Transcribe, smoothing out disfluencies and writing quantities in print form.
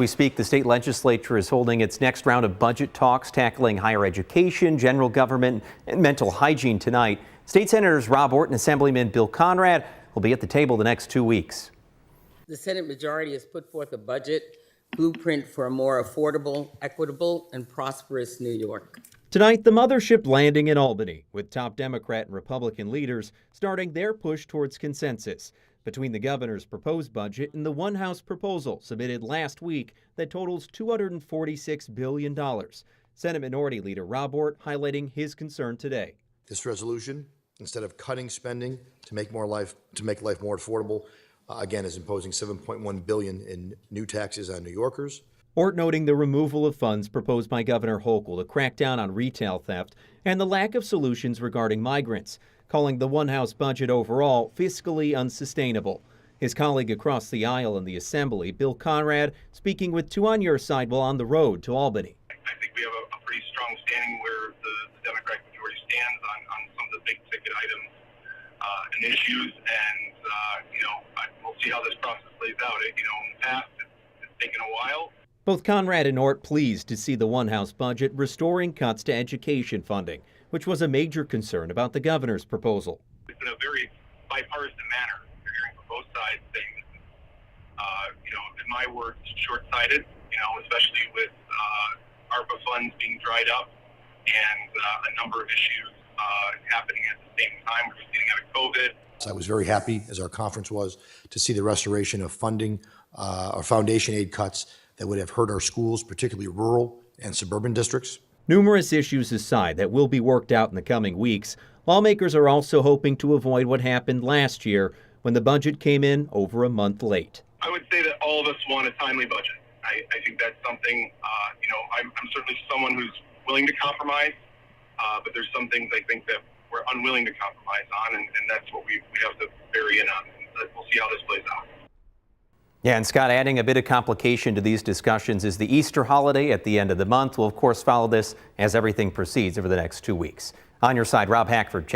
We speak, the state legislature is holding its next round of budget talks tackling higher education, general government, and mental hygiene tonight. State Senators Rob Ortt and Assemblyman Bill Conrad will be at the table the next 2 weeks. The Senate majority has put forth a budget blueprint for a more affordable, equitable, and prosperous New York. Tonight, the mothership landing in Albany, with top Democrat and Republican leaders starting their push towards consensus between the governor's proposed budget and the one House proposal submitted last week that totals $246 billion. Senate Minority Leader Rob Ortt highlighting his concern today. This resolution, instead of cutting spending to make life more affordable, again, is imposing $7.1 billion in new taxes on New Yorkers. Ortt noting the removal of funds proposed by Governor Hochul to crack down on retail theft and the lack of solutions regarding migrants, calling the one House budget overall fiscally unsustainable. His colleague across the aisle in the Assembly, Bill Conrad, speaking with two on your side while on the road to Albany. I think we have a pretty strong standing where the Democratic majority stands on some of the big ticket items and issues, and we'll see how this process plays out. In the past, it's taken a while. Both Conrad and Ortt pleased to see the one House budget restoring cuts to education funding, which was a major concern about the governor's proposal. It's in a very bipartisan manner. You're hearing from both sides saying this is, in my words, short-sighted, especially with ARPA funds being dried up and a number of issues happening at the same time. We're just getting out of COVID. I was very happy, as our conference was, to see the restoration of funding or foundation aid cuts that would have hurt our schools, particularly rural and suburban districts. Numerous issues aside that will be worked out in the coming weeks, lawmakers are also hoping to avoid what happened last year when the budget came in over a month late. I would say that all of us want a timely budget. I think that's something, I'm certainly someone who's willing to compromise, but there's some things I think that we're unwilling to compromise on, and that's what we have to vary in on. We'll see how this plays out. Yeah, and Scott, adding a bit of complication to these discussions is the Easter holiday at the end of the month. We'll, of course, follow this as everything proceeds over the next 2 weeks. On your side, Rob Hackford.